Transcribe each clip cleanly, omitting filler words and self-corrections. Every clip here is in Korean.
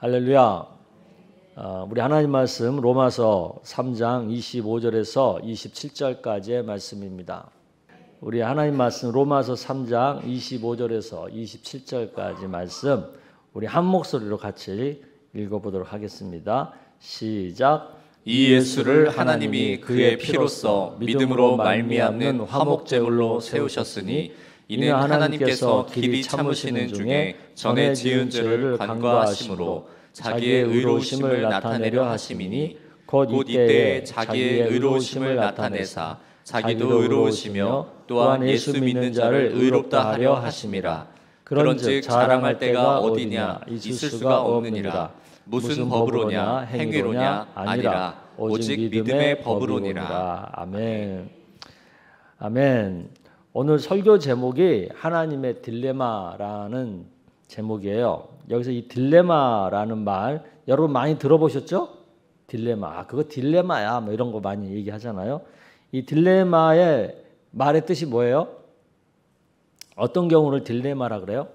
할렐루야. 우리 하나님 말씀 로마서 3장 25절에서 27절까지의 말씀입니다. 우리 하나님 말씀 로마서 3장 25절에서 27절까지 말씀 우리 한 목소리로 같이 읽어보도록 하겠습니다. 시작. 이 예수를 하나님이 그의 피로써 믿음으로 말미암는 화목제물로 세우셨으니 이는 하나님께서 길이 참으시는 중에 전에 지은 죄를 간과하심으로 자기의 의로우심을 나타내려 하심이니 곧 이때에 자기의 의로우심을 나타내사 자기도 의로우시며 또한 예수 믿는 자를 의롭다 하려 하심이라. 그런즉 자랑할 때가 어디냐 있을 수가 없느니라. 무슨 법으로냐 행위로냐 아니라 오직 믿음의 법으로니라. 아멘. 아멘. 오늘 설교 제목이 하나님의 딜레마라는 제목이에요. 여기서 이 딜레마라는 말 여러분 많이 들어보셨죠? 딜레마. 그거 딜레마야. 뭐 이런 거 많이 얘기하잖아요. 이 딜레마의 말의 뜻이 뭐예요? 어떤 경우를 딜레마라 그래요?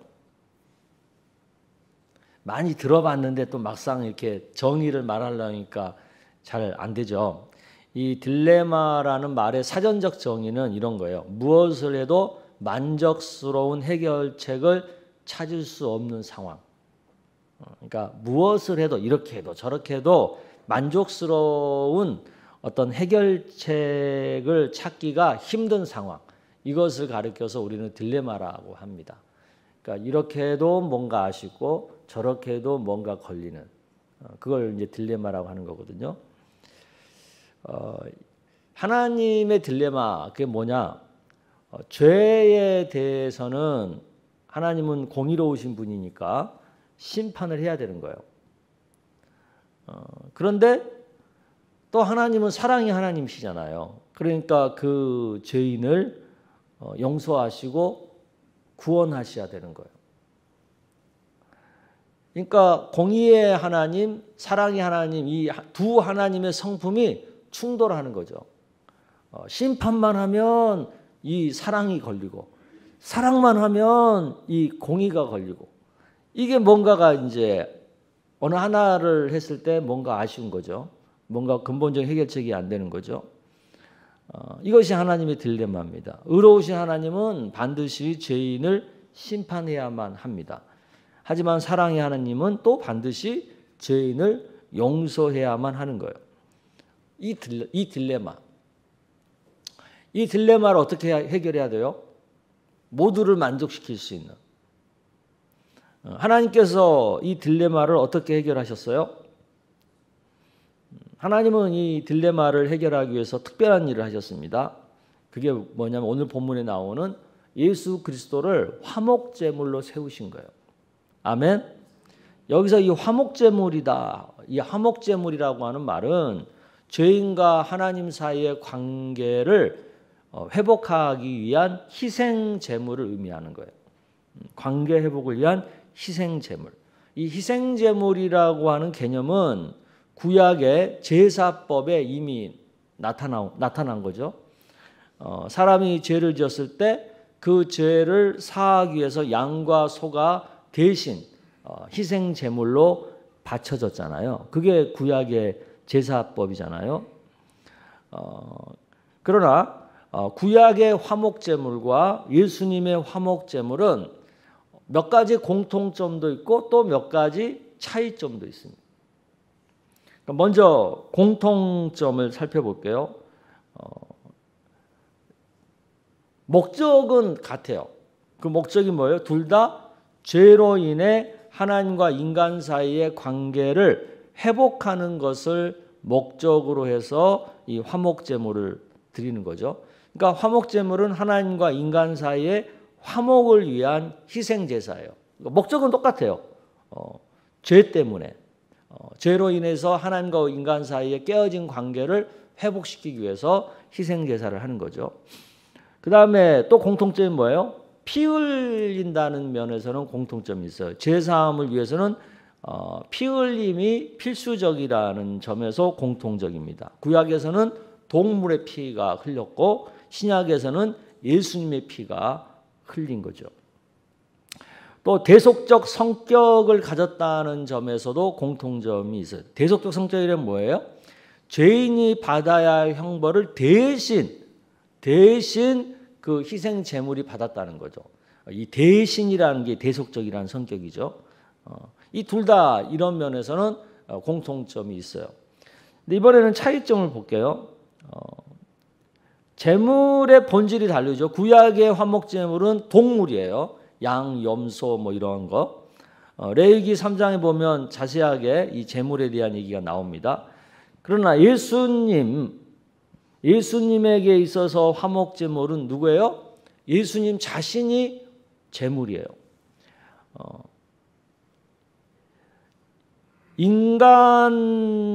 많이 들어봤는데 또 막상 이렇게 정의를 말하려니까 잘 안 되죠. 이 딜레마라는 말의 사전적 정의는 이런 거예요. 무엇을 해도 만족스러운 해결책을 찾을 수 없는 상황. 그러니까 무엇을 해도 이렇게 해도 저렇게 해도 만족스러운 어떤 해결책을 찾기가 힘든 상황. 이것을 가리켜서 우리는 딜레마라고 합니다. 그러니까 이렇게 해도 뭔가 아쉽고 저렇게 해도 뭔가 걸리는 그걸 이제 딜레마라고 하는 거거든요. 하나님의 딜레마 그게 뭐냐? 죄에 대해서는 하나님은 공의로우신 분이니까 심판을 해야 되는 거예요. 그런데 또 하나님은 사랑의 하나님이시잖아요. 그러니까 그 죄인을 용서하시고 구원하셔야 되는 거예요. 그러니까 공의의 하나님, 사랑의 하나님 이 두 하나님의 성품이 충돌하는 거죠. 심판만 하면 이 사랑이 걸리고 사랑만 하면 이 공의가 걸리고 이게 뭔가가 이제 어느 하나를 했을 때 뭔가 아쉬운 거죠. 뭔가 근본적인 해결책이 안 되는 거죠. 이것이 하나님의 딜레마입니다. 의로우신 하나님은 반드시 죄인을 심판해야만 합니다. 하지만 사랑의 하나님은 또 반드시 죄인을 용서해야만 하는 거예요. 이 딜레마. 이 딜레마를 어떻게 해결해야 돼요? 모두를 만족시킬 수 있는. 하나님께서 이 딜레마를 어떻게 해결하셨어요? 하나님은 이 딜레마를 해결하기 위해서 특별한 일을 하셨습니다. 그게 뭐냐면 오늘 본문에 나오는 예수 그리스도를 화목제물로 세우신 거예요. 아멘. 여기서 이 화목제물이다. 이 화목제물이라고 하는 말은 죄인과 하나님 사이의 관계를 회복하기 위한 희생제물을 의미하는 거예요. 관계 회복을 위한 희생제물. 이 희생제물이라고 하는 개념은 구약의 제사법에 이미 나타난 거죠. 사람이 죄를 지었을 때 그 죄를 사하기 위해서 양과 소가 대신 희생제물로 바쳐졌잖아요. 그게 구약의 제사법이잖아요. 그러나 구약의 화목제물과 예수님의 화목제물은 몇 가지 공통점도 있고 또 몇 가지 차이점도 있습니다. 먼저 공통점을 살펴볼게요. 목적은 같아요. 그 목적이 뭐예요? 둘 다 죄로 인해 하나님과 인간 사이의 관계를 회복하는 것을 목적으로 해서 이 화목제물을 드리는 거죠. 그러니까 화목제물은 하나님과 인간 사이의 화목을 위한 희생제사예요. 목적은 똑같아요. 죄 때문에. 죄로 인해서 하나님과 인간 사이에 깨어진 관계를 회복시키기 위해서 희생제사를 하는 거죠. 그 다음에 또 공통점이 뭐예요? 피 흘린다는 면에서는 공통점이 있어요. 죄사함을 위해서는 피 흘림이 필수적이라는 점에서 공통적입니다. 구약에서는 동물의 피가 흘렸고 신약에서는 예수님의 피가 흘린 거죠. 또 대속적 성격을 가졌다는 점에서도 공통점이 있어요. 대속적 성격이란 뭐예요? 죄인이 받아야 할 형벌을 대신 그 희생 제물이 받았다는 거죠. 이 대신이라는 게 대속적이라는 성격이죠. 이 둘 다 이런 면에서는 공통점이 있어요. 근데 이번에는 차이점을 볼게요. 제물의 본질이 다르죠. 구약의 화목 제물은 동물이에요. 양, 염소 뭐 이런 거. 레위기 3장에 보면 자세하게 이 제물에 대한 얘기가 나옵니다. 그러나 예수님에게 있어서 화목 제물은 누구예요? 예수님 자신이 제물이에요. 인간이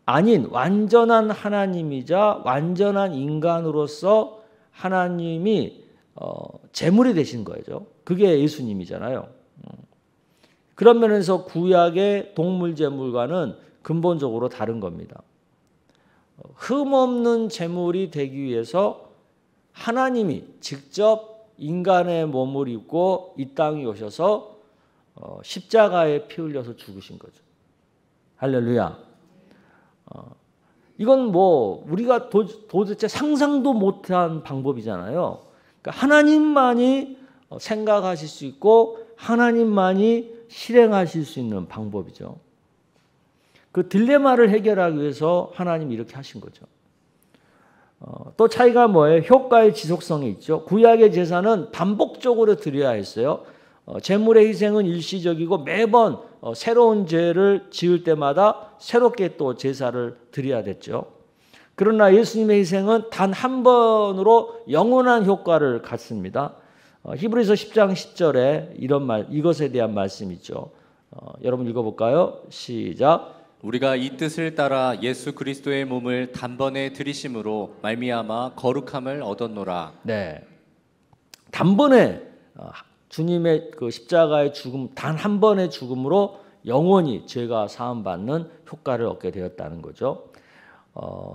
아닌 완전한 하나님이자 완전한 인간으로서 하나님이 제물이 되신 거죠. 그게 예수님이잖아요. 그런 면에서 구약의 동물 제물과는 근본적으로 다른 겁니다. 흠없는 제물이 되기 위해서 하나님이 직접 인간의 몸을 입고 이 땅에 오셔서 십자가에 피 흘려서 죽으신 거죠. 할렐루야. 이건 뭐 우리가 도대체 상상도 못한 방법이잖아요. 그러니까 하나님만이 생각하실 수 있고 하나님만이 실행하실 수 있는 방법이죠. 그 딜레마를 해결하기 위해서 하나님이 이렇게 하신 거죠. 또 차이가 뭐예요? 효과의 지속성이 있죠. 구약의 제사는 반복적으로 드려야 했어요. 제물의 희생은 일시적이고 매번 새로운 죄를 지을 때마다 새롭게 또 제사를 드려야 됐죠. 그러나 예수님의 희생은 단 한 번으로 영원한 효과를 갖습니다. 히브리서 10장 10절에 이것에 대한 말씀이 있죠. 여러분 읽어볼까요? 시작. 우리가 이 뜻을 따라 예수 그리스도의 몸을 단번에 들이심으로 말미암아 거룩함을 얻었노라. 네, 단번에 주님의 그 십자가의 죽음, 단 한 번의 죽음으로 영원히 죄가 사함받는 효과를 얻게 되었다는 거죠.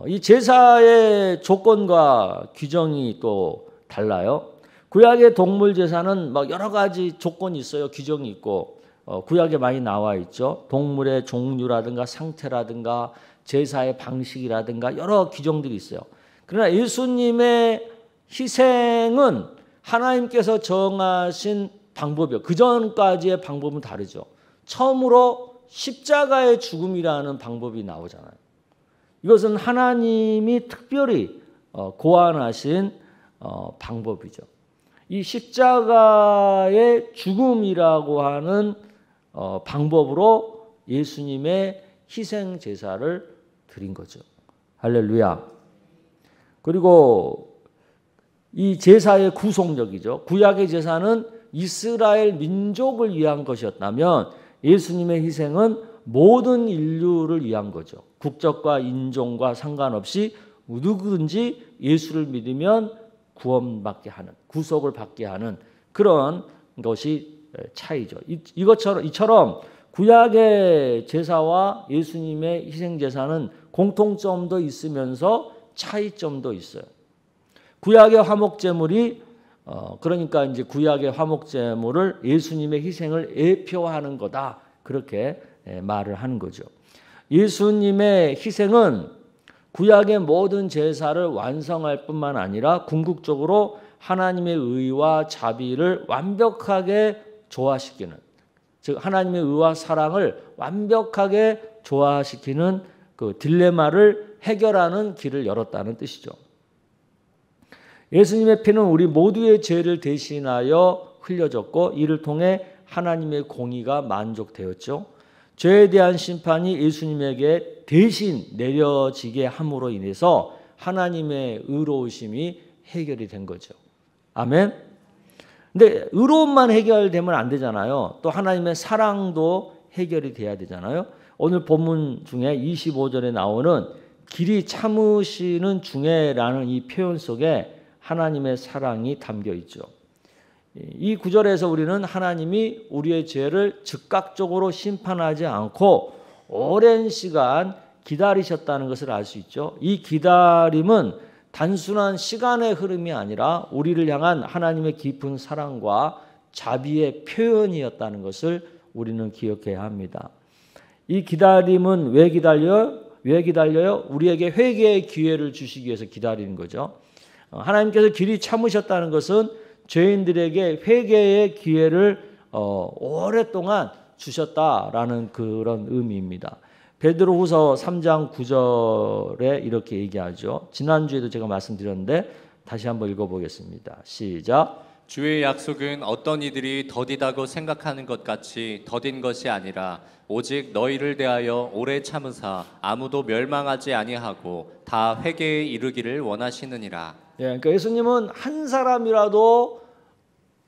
이 제사의 조건과 규정이 또 달라요. 구약의 동물 제사는 막 여러 가지 조건이 있어요. 규정이 있고 구약에 많이 나와 있죠. 동물의 종류라든가 상태라든가 제사의 방식이라든가 여러 규정들이 있어요. 그러나 예수님의 희생은 하나님께서 정하신 방법이요. 그 전까지의 방법은 다르죠. 처음으로 십자가의 죽음이라는 방법이 나오잖아요. 이것은 하나님이 특별히 고안하신 방법이죠. 이 십자가의 죽음이라고 하는 방법으로 예수님의 희생 제사를 드린 거죠. 할렐루야. 그리고 이 제사의 구속력이죠. 구약의 제사는 이스라엘 민족을 위한 것이었다면 예수님의 희생은 모든 인류를 위한 거죠. 국적과 인종과 상관없이 누구든지 예수를 믿으면 구원받게 하는, 구속을 받게 하는 그런 것이 차이죠. 이처럼 구약의 제사와 예수님의 희생 제사는 공통점도 있으면서 차이점도 있어요. 구약의 화목제물이 그러니까 이제 구약의 화목제물을 예수님의 희생을 예표하는 거다. 그렇게 말을 하는 거죠. 예수님의 희생은 구약의 모든 제사를 완성할 뿐만 아니라 궁극적으로 하나님의 의와 자비를 완벽하게 조화시키는, 즉 하나님의 의와 사랑을 완벽하게 조화시키는 그 딜레마를 해결하는 길을 열었다는 뜻이죠. 예수님의 피는 우리 모두의 죄를 대신하여 흘려졌고 이를 통해 하나님의 공의가 만족되었죠. 죄에 대한 심판이 예수님에게 대신 내려지게 함으로 인해서 하나님의 의로우심이 해결이 된 거죠. 아멘. 근데 의로움만 해결되면 안 되잖아요. 또 하나님의 사랑도 해결이 돼야 되잖아요. 오늘 본문 중에 25절에 나오는 길이 참으시는 중에라는 이 표현 속에 하나님의 사랑이 담겨 있죠. 이 구절에서 우리는 하나님이 우리의 죄를 즉각적으로 심판하지 않고 오랜 시간 기다리셨다는 것을 알 수 있죠. 이 기다림은 단순한 시간의 흐름이 아니라 우리를 향한 하나님의 깊은 사랑과 자비의 표현이었다는 것을 우리는 기억해야 합니다. 이 기다림은 왜 기다려요? 왜 기다려요? 우리에게 회개의 기회를 주시기 위해서 기다리는 거죠. 하나님께서 길이 참으셨다는 것은 죄인들에게 회개의 기회를 오랫동안 주셨다라는 그런 의미입니다. 베드로후서 3장 9절에 이렇게 얘기하죠. 지난주에도 제가 말씀드렸는데 다시 한번 읽어보겠습니다. 시작. 주의 약속은 어떤 이들이 더디다고 생각하는 것 같이 더딘 것이 아니라 오직 너희를 대하여 오래 참으사 아무도 멸망하지 아니하고 다 회개에 이르기를 원하시느니라. 예, 그러니까 예수님은 한 사람이라도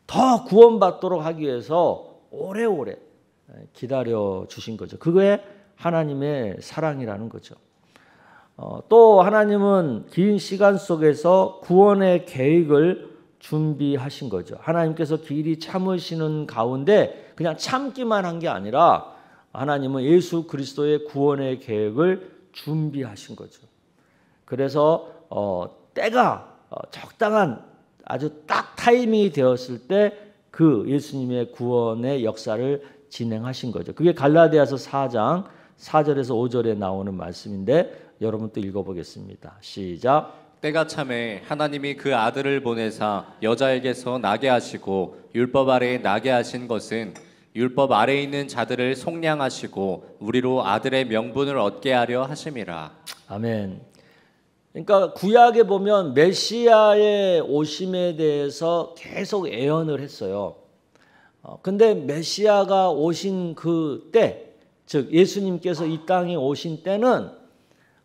더 구원받도록 하기 위해서 오래오래 기다려 주신 거죠. 그게 하나님의 사랑이라는 거죠. 또 하나님은 긴 시간 속에서 구원의 계획을 준비하신 거죠. 하나님께서 길이 참으시는 가운데 그냥 참기만 한 게 아니라 하나님은 예수 그리스도의 구원의 계획을 준비하신 거죠. 그래서 때가 적당한 아주 딱 타이밍이 되었을 때 그 예수님의 구원의 역사를 진행하신 거죠. 그게 갈라디아서 4장 4절에서 5절에 나오는 말씀인데 여러분 또 읽어보겠습니다. 시작. 때가 참에 하나님이 그 아들을 보내사 여자에게서 나게 하시고 율법 아래에 나게 하신 것은 율법 아래에 있는 자들을 속량하시고 우리로 아들의 명분을 얻게 하려 하심이라. 아멘. 그러니까 구약에 보면 메시아의 오심에 대해서 계속 예언을 했어요. 근데 메시아가 오신 그 때, 즉 예수님께서 이 땅에 오신 때는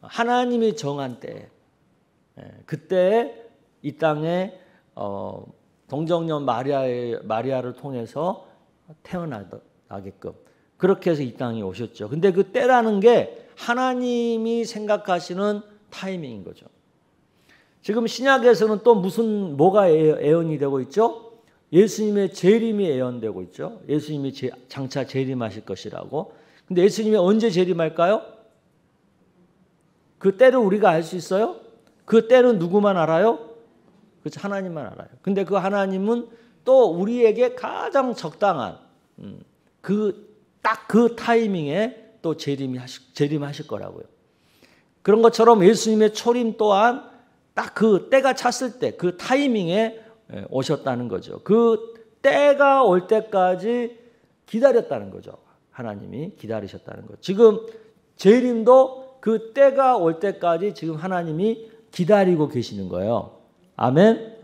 하나님이 정한 때, 그때 이 땅에 동정녀 마리아를 통해서 태어나게끔 그렇게 해서 이 땅에 오셨죠. 근데 그 때라는 게 하나님이 생각하시는 타이밍인 거죠. 지금 신약에서는 또 뭐가 예언이 되고 있죠? 예수님의 재림이 예언되고 있죠. 예수님이 장차 재림하실 것이라고. 근데 예수님이 언제 재림할까요? 그 때를 우리가 알 수 있어요? 그 때는 누구만 알아요? 그렇죠. 하나님만 알아요. 근데 그 하나님은 또 우리에게 가장 적당한 딱 그 타이밍에 또 재림하실 거라고요. 그런 것처럼 예수님의 초림 또한 딱 그 때가 찼을 때 그 타이밍에 오셨다는 거죠. 그 때가 올 때까지 기다렸다는 거죠. 하나님이 기다리셨다는 거죠. 지금 재림도 그 때가 올 때까지 지금 하나님이 기다리고 계시는 거예요. 아멘.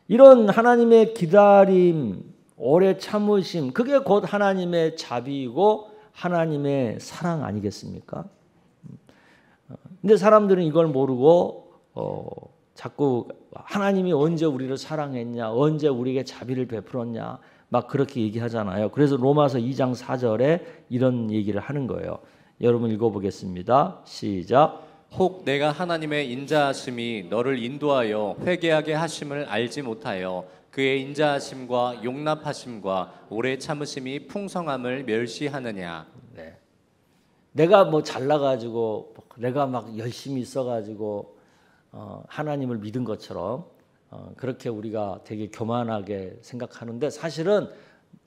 이런 하나님의 기다림, 오래 참으심, 그게 곧 하나님의 자비이고 하나님의 사랑 아니겠습니까? 근데 사람들은 이걸 모르고 자꾸 하나님이 언제 우리를 사랑했냐, 언제 우리에게 자비를 베풀었냐, 막 그렇게 얘기하잖아요. 그래서 로마서 2장 4절에 이런 얘기를 하는 거예요. 여러분 읽어보겠습니다. 시작. 혹 내가 하나님의 인자하심이 너를 인도하여 회개하게 하심을 알지 못하여 그의 인자하심과 용납하심과 오래 참으심이 풍성함을 멸시하느냐. 네. 내가 뭐 잘나가지고 내가 막 열심히 있어가지고 하나님을 믿은 것처럼 그렇게 우리가 되게 교만하게 생각하는데 사실은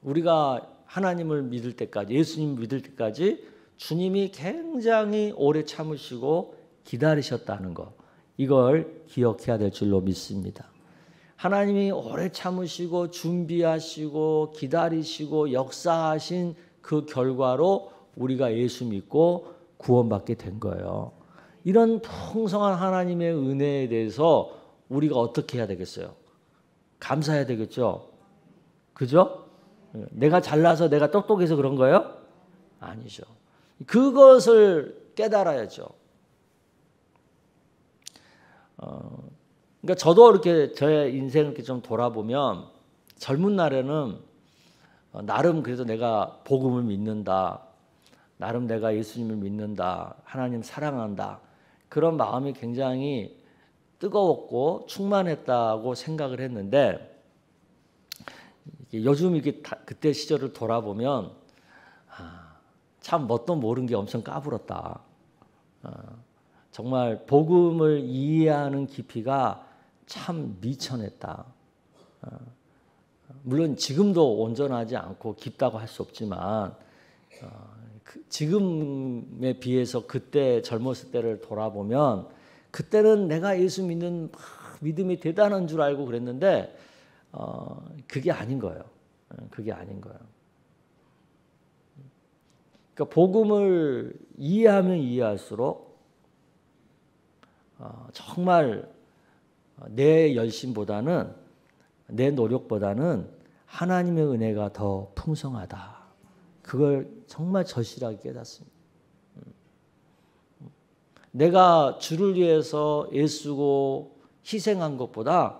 우리가 하나님을 믿을 때까지 예수님 믿을 때까지 주님이 굉장히 오래 참으시고 기다리셨다는 것 이걸 기억해야 될 줄로 믿습니다. 하나님이 오래 참으시고 준비하시고 기다리시고 역사하신 그 결과로 우리가 예수 믿고 구원받게 된 거예요. 이런 풍성한 하나님의 은혜에 대해서 우리가 어떻게 해야 되겠어요? 감사해야 되겠죠? 그죠? 내가 잘나서 내가 똑똑해서 그런 거예요? 아니죠. 그것을 깨달아야죠. 그러니까 저도 이렇게 저의 인생을 이렇게 좀 돌아보면 젊은 날에는 나름 그래도 내가 복음을 믿는다. 나름 내가 예수님을 믿는다. 하나님 사랑한다. 그런 마음이 굉장히 뜨거웠고 충만했다고 생각을 했는데 요즘 이렇게 그때 시절을 돌아보면 참 뭣도 모르는 게 엄청 까불었다. 정말 복음을 이해하는 깊이가 참 미천했다. 물론 지금도 온전하지 않고 깊다고 할 수 없지만 지금에 비해서 그때 젊었을 때를 돌아보면 그때는 내가 예수 믿는 믿음이 대단한 줄 알고 그랬는데 그게 아닌 거예요. 그게 아닌 거예요. 그러니까 복음을 이해하면 이해할수록 정말 내 열심보다는 내 노력보다는 하나님의 은혜가 더 풍성하다. 그걸 정말 절실하게 깨닫습니다. 내가 주를 위해서 애쓰고 희생한 것보다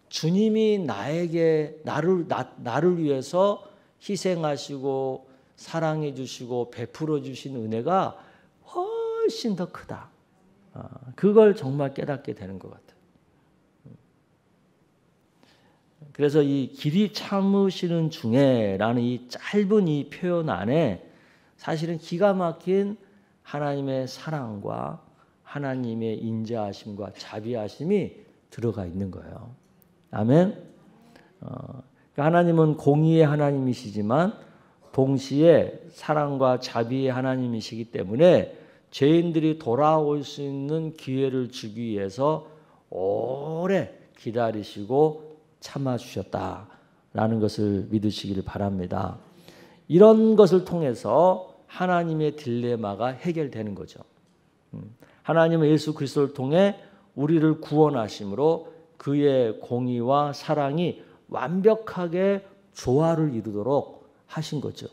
주님이 나를 위해서 희생하시고 사랑해 주시고 베풀어 주신 은혜가 훨씬 더 크다. 그걸 정말 깨닫게 되는 것 같아요. 그래서 이 길이 참으시는 중에라는 이 짧은 이 표현 안에 사실은 기가 막힌 하나님의 사랑과 하나님의 인자하심과 자비하심이 들어가 있는 거예요. 아멘. 하나님은 공의의 하나님이시지만 동시에 사랑과 자비의 하나님이시기 때문에 죄인들이 돌아올 수 있는 기회를 주기 위해서 오래 기다리시고 참아주셨다라는 것을 믿으시기를 바랍니다. 이런 것을 통해서 하나님의 딜레마가 해결되는 거죠. 하나님은 예수 그리스도를 통해 우리를 구원하심으로 그의 공의와 사랑이 완벽하게 조화를 이루도록 하신 거죠.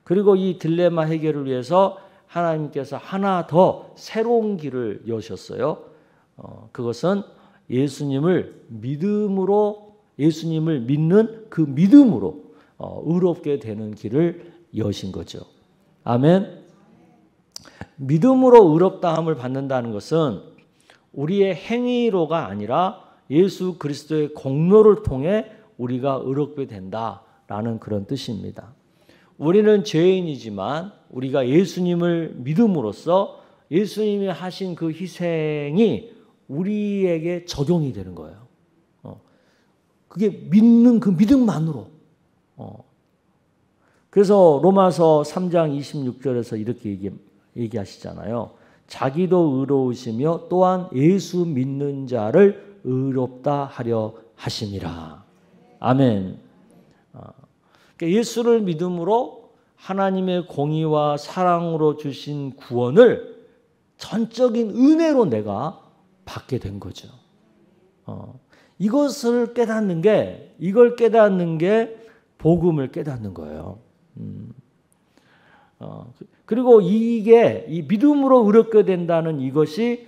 그리고 이 딜레마 해결을 위해서 하나님께서 하나 더 새로운 길을 여셨어요. 그것은 예수님을 믿는 그 믿음으로 의롭게 되는 길을 여신 거죠. 아멘. 믿음으로 의롭다함을 받는다는 것은 우리의 행위로가 아니라 예수 그리스도의 공로를 통해 우리가 의롭게 된다라는 그런 뜻입니다. 우리는 죄인이지만 우리가 예수님을 믿음으로써 예수님이 하신 그 희생이 우리에게 적용이 되는 거예요. 그게 믿는 그 믿음만으로. 그래서 로마서 3장 26절에서 이렇게 얘기하시잖아요. 자기도 의로우시며 또한 예수 믿는 자를 의롭다 하려 하심이라. 아멘. 예수를 믿음으로 하나님의 공의와 사랑으로 주신 구원을 전적인 은혜로 내가 받게 된 거죠. 이걸 깨닫는 게 복음을 깨닫는 거예요. 그리고 이게 이 믿음으로 의롭게 된다는 이것이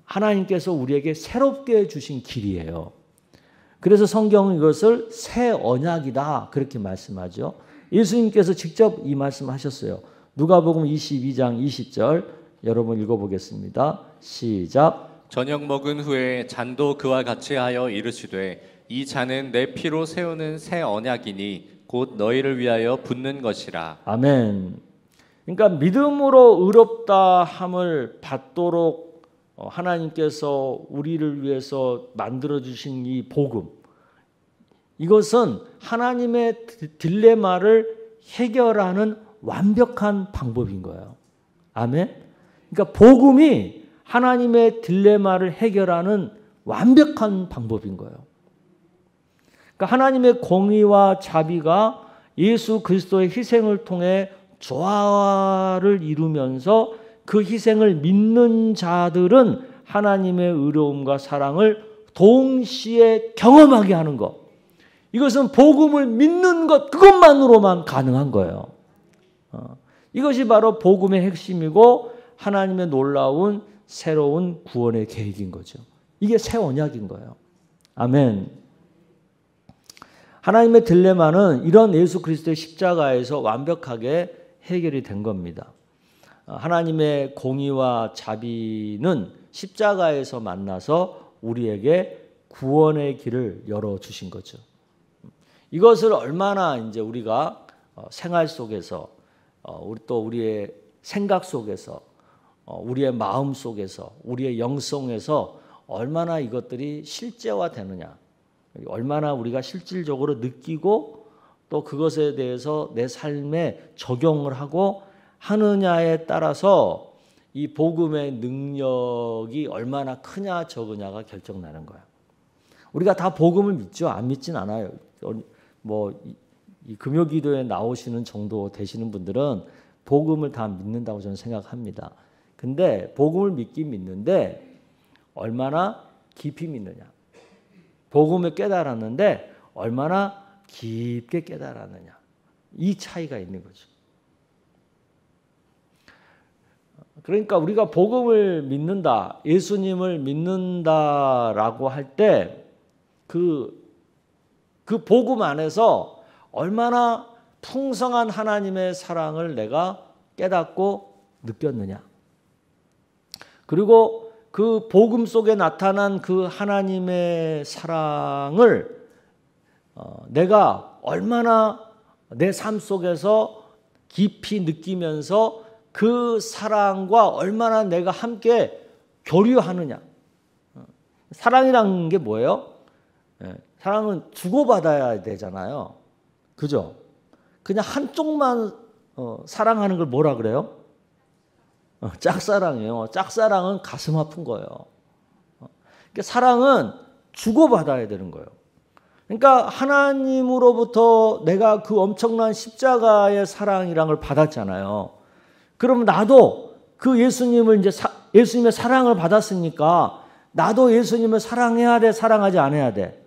하나님께서 우리에게 새롭게 주신 길이에요. 그래서 성경은 이것을 새 언약이다 그렇게 말씀하죠. 예수님께서 직접 이 말씀하셨어요. 누가복음 22장 20절 여러분 읽어보겠습니다. 시작. 저녁 먹은 후에 잔도 그와 같이 하여 이르시되 이 잔은 내 피로 세우는 새 언약이니 곧 너희를 위하여 붓는 것이라. 아멘. 그러니까 믿음으로 의롭다 함을 받도록 하나님께서 우리를 위해서 만들어주신 이 복음, 이것은 하나님의 딜레마를 해결하는 완벽한 방법인 거예요. 아멘. 그러니까 복음이 하나님의 딜레마를 해결하는 완벽한 방법인 거예요. 그러니까 하나님의 공의와 자비가 예수 그리스도의 희생을 통해 조화를 이루면서 그 희생을 믿는 자들은 하나님의 의로움과 사랑을 동시에 경험하게 하는 것. 이것은 복음을 믿는 것 그것만으로만 가능한 거예요. 이것이 바로 복음의 핵심이고 하나님의 놀라운 새로운 구원의 계획인 거죠. 이게 새 언약인 거예요. 아멘. 하나님의 딜레마는 이런 예수 그리스도의 십자가에서 완벽하게 해결이 된 겁니다. 하나님의 공의와 자비는 십자가에서 만나서 우리에게 구원의 길을 열어주신 거죠. 이것을 얼마나 이제 우리가 생활 속에서 또 우리의 생각 속에서 우리의 마음 속에서 우리의 영성에서 얼마나 이것들이 실제화되느냐. 얼마나 우리가 실질적으로 느끼고 또 그것에 대해서 내 삶에 적용을 하고 하느냐에 따라서 이 복음의 능력이 얼마나 크냐 적으냐가 결정나는 거야. 우리가 다 복음을 믿죠? 안 믿진 않아요. 이 금요기도에 나오시는 정도 되시는 분들은 복음을 다 믿는다고 저는 생각합니다. 근데 복음을 믿긴 믿는데 얼마나 깊이 믿느냐. 복음을 깨달았는데 얼마나 깊게 깨달았느냐. 이 차이가 있는 거죠. 그러니까 우리가 복음을 믿는다, 예수님을 믿는다라고 할 때 그 복음 안에서 얼마나 풍성한 하나님의 사랑을 내가 깨닫고 느꼈느냐. 그리고 그 복음 속에 나타난 그 하나님의 사랑을 내가 얼마나 내 삶 속에서 깊이 느끼면서 그 사랑과 얼마나 내가 함께 교류하느냐. 사랑이란 게 뭐예요? 사랑은 주고받아야 되잖아요. 그죠? 그냥 한쪽만 사랑하는 걸 뭐라 그래요? 짝사랑이에요. 짝사랑은 가슴 아픈 거예요. 그러니까 사랑은 주고받아야 되는 거예요. 그러니까 하나님으로부터 내가 그 엄청난 십자가의 사랑이란 걸 받았잖아요. 그럼 나도 그 예수님을 이제 예수님의 사랑을 받았으니까 나도 예수님을 사랑해야 돼, 사랑하지 않아야 돼?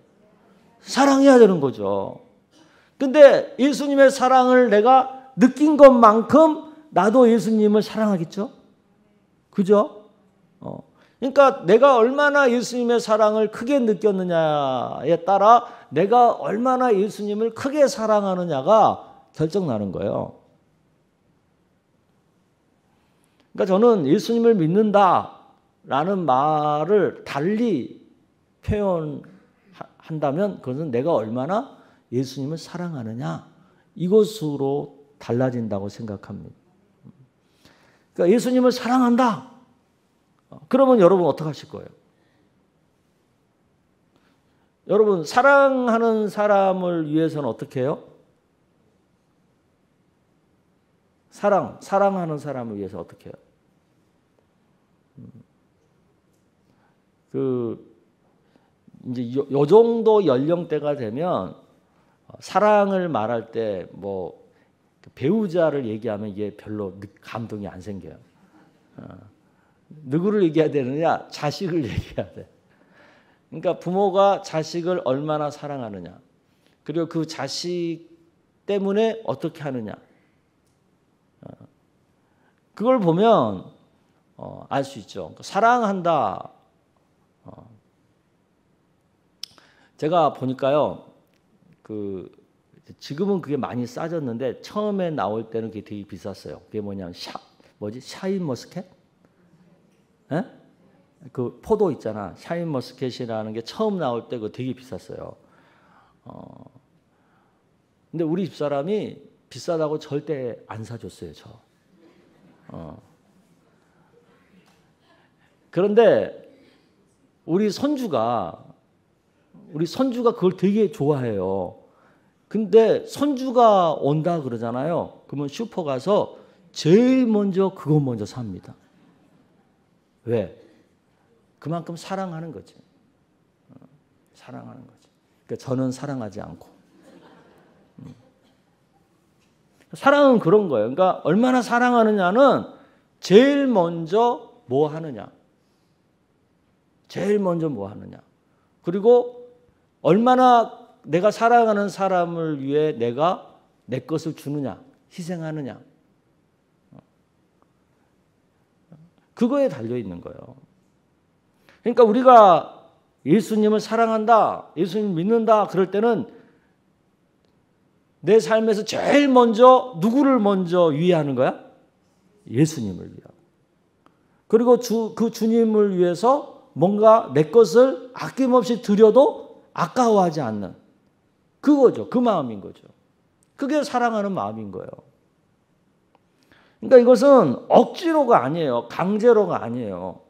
사랑해야 되는 거죠. 근데 예수님의 사랑을 내가 느낀 것만큼 나도 예수님을 사랑하겠죠? 그죠? 그러니까 내가 얼마나 예수님의 사랑을 크게 느꼈느냐에 따라 내가 얼마나 예수님을 크게 사랑하느냐가 결정나는 거예요. 그러니까 저는 예수님을 믿는다라는 말을 달리 표현한다면 그것은 내가 얼마나 예수님을 사랑하느냐 이것으로 달라진다고 생각합니다. 그러니까 예수님을 사랑한다. 그러면 여러분 어떻게 하실 거예요? 여러분 사랑하는 사람을 위해서는 어떻게 해요? 사랑하는 사람을 위해서 어떻게 해요? 이제 요 정도 연령대가 되면 사랑을 말할 때 뭐 배우자를 얘기하면 이게 별로 감동이 안 생겨요. 누구를 얘기해야 되느냐? 자식을 얘기해야 돼. 그러니까 부모가 자식을 얼마나 사랑하느냐. 그리고 그 자식 때문에 어떻게 하느냐. 그걸 보면 알 수 있죠. 사랑한다. 제가 보니까요. 지금은 그게 많이 싸졌는데 처음에 나올 때는 그게 되게 비쌌어요. 그게 뭐냐면 샤인머스켓? 에? 그 포도 있잖아. 샤인머스켓이라는 게 처음 나올 때 그거 되게 비쌌어요. 근데 우리 집사람이 비싸다고 절대 안 사줬어요, 저. 그런데 우리 손주가 그걸 되게 좋아해요. 근데 손주가 온다 그러잖아요. 그러면 슈퍼 가서 제일 먼저 그거 먼저 삽니다. 왜? 그만큼 사랑하는 거지. 사랑하는 거지. 그러니까 저는 사랑하지 않고. 사랑은 그런 거예요. 그러니까 얼마나 사랑하느냐는 제일 먼저 뭐 하느냐. 제일 먼저 뭐 하느냐. 그리고 얼마나 내가 사랑하는 사람을 위해 내가 내 것을 주느냐, 희생하느냐. 그거에 달려 있는 거예요. 그러니까 우리가 예수님을 사랑한다, 예수님을 믿는다 그럴 때는 내 삶에서 제일 먼저 누구를 먼저 위하는 거야? 예수님을 위하고. 그리고 그 주님을 위해서 뭔가 내 것을 아낌없이 드려도 아까워하지 않는 그거죠. 그 마음인 거죠. 그게 사랑하는 마음인 거예요. 그러니까 이것은 억지로가 아니에요. 강제로가 아니에요.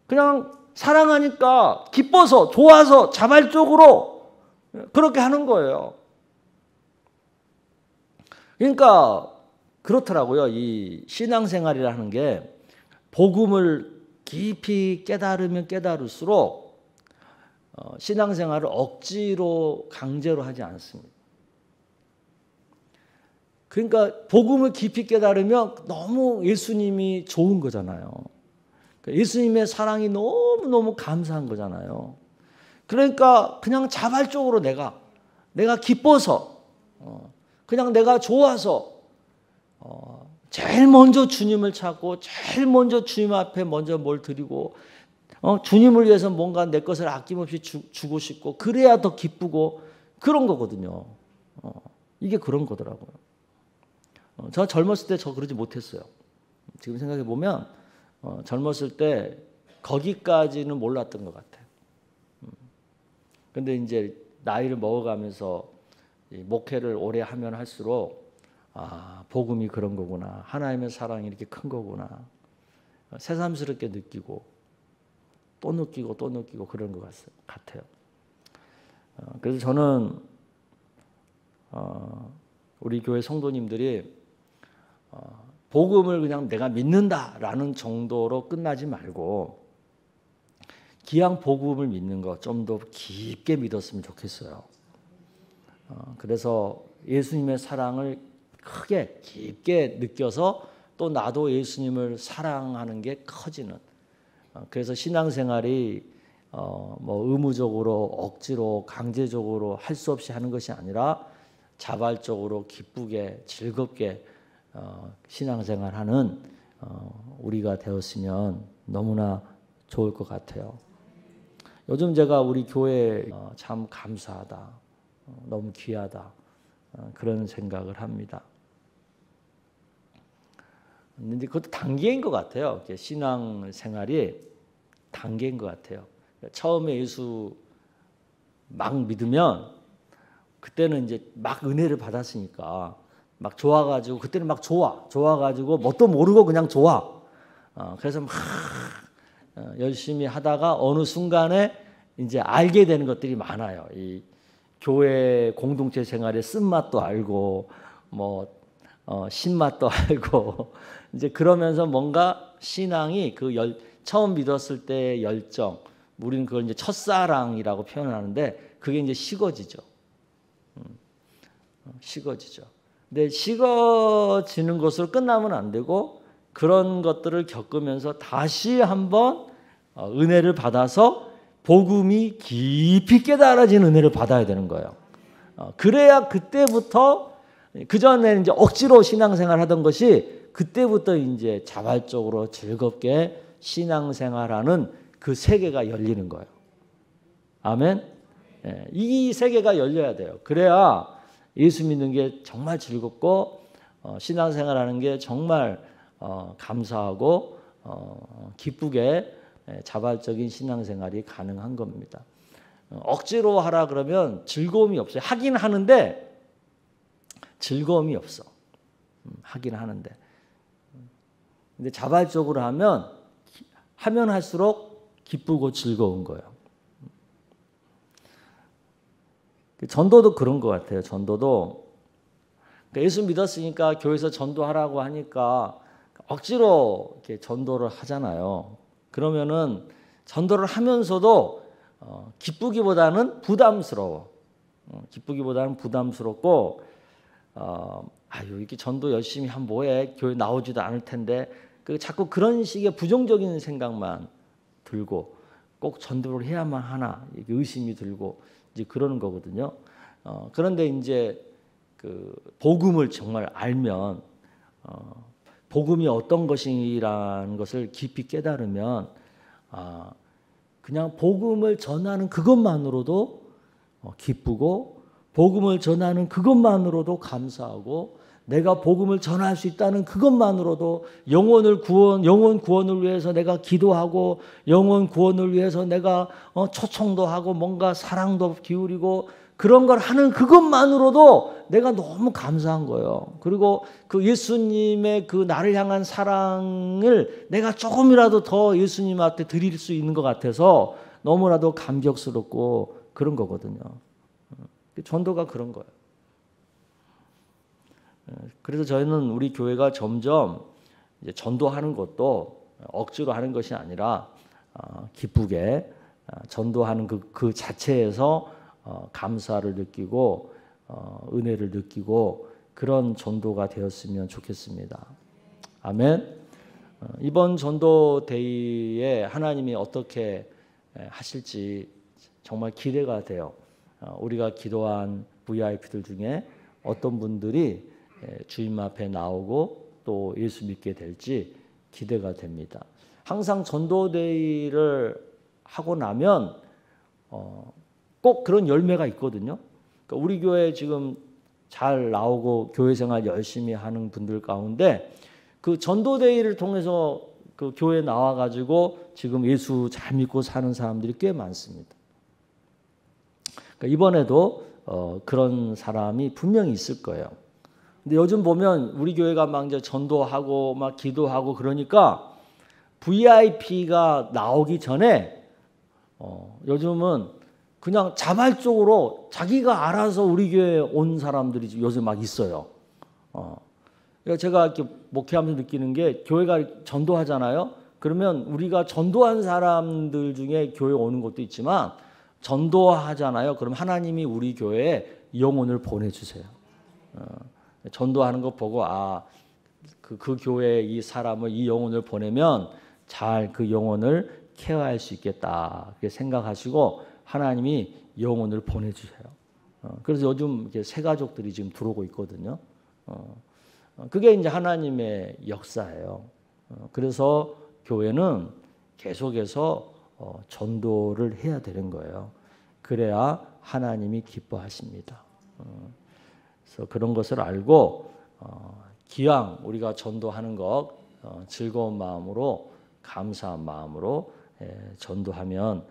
그냥 사랑하니까 기뻐서 좋아서 자발적으로 그렇게 하는 거예요. 그러니까 그렇더라고요. 이 신앙생활이라는 게 복음을 깊이 깨달으면 깨달을수록 신앙생활을 억지로 강제로 하지 않습니다. 그러니까 복음을 깊이 깨달으면 너무 예수님이 좋은 거잖아요. 예수님의 사랑이 너무너무 감사한 거잖아요. 그러니까 그냥 자발적으로 내가 기뻐서 그냥 내가 좋아서 제일 먼저 주님을 찾고 제일 먼저 주님 앞에 먼저 뭘 드리고 주님을 위해서 뭔가 내 것을 아낌없이 주고 싶고 그래야 더 기쁘고 그런 거거든요. 이게 그런 거더라고요. 저 젊었을 때 저 그러지 못했어요. 지금 생각해 보면 젊었을 때 거기까지는 몰랐던 것 같아요. 근데 이제 나이를 먹어가면서 목회를 오래 하면 할수록 복음이 그런 거구나. 하나님의 사랑이 이렇게 큰 거구나. 새삼스럽게 느끼고 또 느끼고 또 느끼고 그런 것 같아요. 그래서 저는 우리 교회 성도님들이 복음을 그냥 내가 믿는다라는 정도로 끝나지 말고 기양 복음을 믿는 거 좀 더 깊게 믿었으면 좋겠어요. 그래서 예수님의 사랑을 크게 깊게 느껴서 또 나도 예수님을 사랑하는 게 커지는 그래서 신앙생활이 뭐 의무적으로 억지로 강제적으로 할 수 없이 하는 것이 아니라 자발적으로 기쁘게 즐겁게 신앙생활하는 우리가 되었으면 너무나 좋을 것 같아요. 요즘 제가 우리 교회 참 감사하다, 너무 귀하다 그런 생각을 합니다. 근데 그것도 단계인 것 같아요. 신앙생활이 단계인 것 같아요. 처음에 예수 막 믿으면 그때는 이제 막 은혜를 받았으니까 막 좋아가지고 그때는 막 좋아가지고 뭣도 모르고 그냥 좋아. 그래서 막 열심히 하다가 어느 순간에 이제 알게 되는 것들이 많아요. 이 교회 공동체 생활의 쓴맛도 알고 뭐 신맛도 알고 이제 그러면서 뭔가 신앙이 처음 믿었을 때의 열정, 우리는 그걸 이제 첫사랑이라고 표현하는데 그게 이제 식어지죠. 근데 식어지는 것으로 끝나면 안 되고 그런 것들을 겪으면서 다시 한번 은혜를 받아서 복음이 깊이 깨달아진 은혜를 받아야 되는 거예요. 그래야 그때부터 그전에는 이제 억지로 신앙생활 하던 것이 그때부터 이제 자발적으로 즐겁게 신앙생활하는 그 세계가 열리는 거예요. 아멘. 이 세계가 열려야 돼요. 그래야 예수 믿는 게 정말 즐겁고 신앙생활하는 게 정말 감사하고 기쁘게 자발적인 신앙생활이 가능한 겁니다. 억지로 하라 그러면 즐거움이 없어요. 하긴 하는데 즐거움이 없어. 하긴 하는데. 근데 자발적으로 하면 할수록 기쁘고 즐거운 거예요. 전도도 그런 것 같아요. 전도도 예수 믿었으니까 교회에서 전도하라고 하니까 억지로 이렇게 전도를 하잖아요. 그러면은 전도를 하면서도 기쁘기보다는 부담스러워. 기쁘기보다는 부담스럽고 이렇게 전도 열심히 하면 뭐해? 교회 나오지도 않을 텐데 자꾸 그런 식의 부정적인 생각만 들고 꼭 전도를 해야만 하나 이렇게 의심이 들고 이제 그러는 거거든요. 그런데 이제 그 복음을 정말 알면 복음이 어떤 것이라는 것을 깊이 깨달으면 그냥 복음을 전하는 그것만으로도 기쁘고 복음을 전하는 그것만으로도 감사하고 내가 복음을 전할 수 있다는 그것만으로도 영혼 구원을 위해서 내가 기도하고 영혼 구원을 위해서 내가 초청도 하고 뭔가 사랑도 기울이고 그런 걸 하는 그것만으로도 내가 너무 감사한 거예요. 그리고 그 예수님의 그 나를 향한 사랑을 내가 조금이라도 더 예수님한테 드릴 수 있는 것 같아서 너무나도 감격스럽고 그런 거거든요. 전도가 그런 거예요. 그래서 저희는 우리 교회가 점점 이제 전도하는 것도 억지로 하는 것이 아니라 기쁘게 전도하는 그 자체에서 감사를 느끼고 은혜를 느끼고 그런 전도가 되었으면 좋겠습니다. 아멘. 이번 전도 데이에 하나님이 어떻게 하실지 정말 기대가 돼요. 우리가 기도한 VIP들 중에 어떤 분들이 주님 앞에 나오고 또 예수 믿게 될지 기대가 됩니다. 항상 전도 데이를 하고 나면 꼭 그런 열매가 있거든요. 그러니까 우리 교회 지금 잘 나오고 교회 생활 열심히 하는 분들 가운데 그 전도데이를 통해서 그 교회에 나와가지고 지금 예수 잘 믿고 사는 사람들이 꽤 많습니다. 그러니까 이번에도 그런 사람이 분명히 있을 거예요. 근데 요즘 보면 우리 교회가 막 이제 전도하고 막 기도하고 그러니까 VIP가 나오기 전에 요즘은 그냥 자발적으로 자기가 알아서 우리 교회에 온 사람들이 요새 막 있어요. 그러니까 제가 이렇게 목회하면서 느끼는 게 교회가 전도하잖아요. 그러면 우리가 전도한 사람들 중에 교회 오는 것도 있지만 전도하잖아요. 그럼 하나님이 우리 교회에 영혼을 보내주세요. 전도하는 거 보고 그 교회에 이 사람을 이 영혼을 보내면 잘 그 영혼을 케어할 수 있겠다. 그렇게 생각하시고 하나님이 영혼을 보내주세요. 그래서 요즘 이렇게 새 가족들이 지금 들어오고 있거든요. 그게 이제 하나님의 역사예요. 그래서 교회는 계속해서 전도를 해야 되는 거예요. 그래야 하나님이 기뻐하십니다. 그래서 그런 것을 알고 기왕 우리가 전도하는 것 즐거운 마음으로 감사한 마음으로 전도하면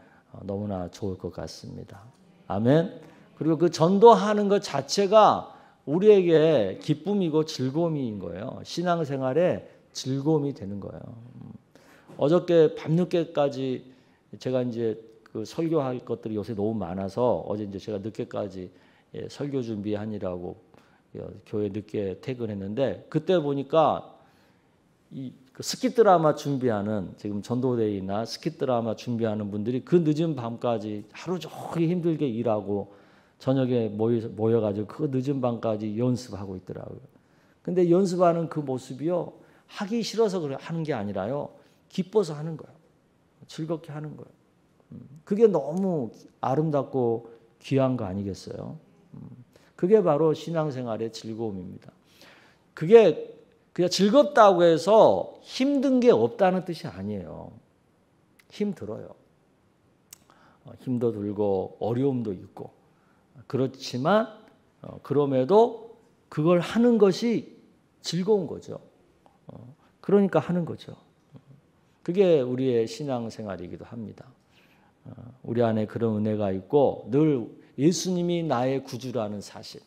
너무나 좋을 것 같습니다. 아멘. 그리고 그 전도하는 것 자체가 우리에게 기쁨이고 즐거움인 거예요. 신앙생활에 즐거움이 되는 거예요. 어저께 밤늦게까지 제가 이제 그 설교할 것들이 요새 너무 많아서 어제 이제 제가 늦게까지 설교 준비하느라고 교회 늦게 퇴근했는데 그때 보니까 이 스킷 드라마 준비하는 지금 전도데이나 스킷 드라마 준비하는 분들이 그 늦은 밤까지 하루 종일 힘들게 일하고 저녁에 모여가지고 그 늦은 밤까지 연습하고 있더라고요. 근데 연습하는 그 모습이요 하기 싫어서 하는 게 아니라요 기뻐서 하는 거예요. 즐겁게 하는 거예요. 그게 너무 아름답고 귀한 거 아니겠어요? 그게 바로 신앙생활의 즐거움입니다. 그게 그냥 즐겁다고 해서 힘든 게 없다는 뜻이 아니에요. 힘들어요. 힘도 들고 어려움도 있고 그렇지만 그럼에도 그걸 하는 것이 즐거운 거죠. 그러니까 하는 거죠. 그게 우리의 신앙생활이기도 합니다. 우리 안에 그런 은혜가 있고 늘 예수님이 나의 구주라는 사실,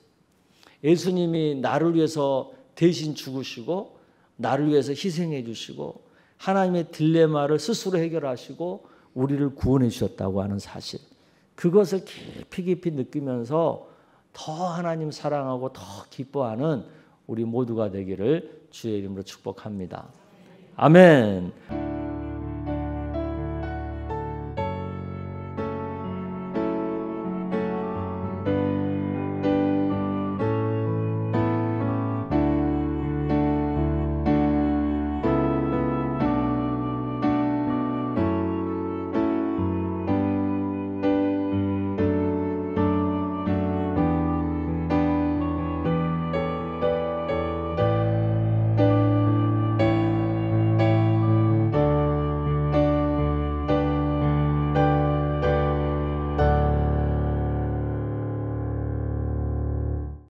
예수님이 나를 위해서 대신 죽으시고 나를 위해서 희생해 주시고 하나님의 딜레마를 스스로 해결하시고 우리를 구원해 주셨다고 하는 사실, 그것을 깊이 느끼면서 더 하나님 사랑하고 더 기뻐하는 우리 모두가 되기를 주의 이름으로 축복합니다. 아멘.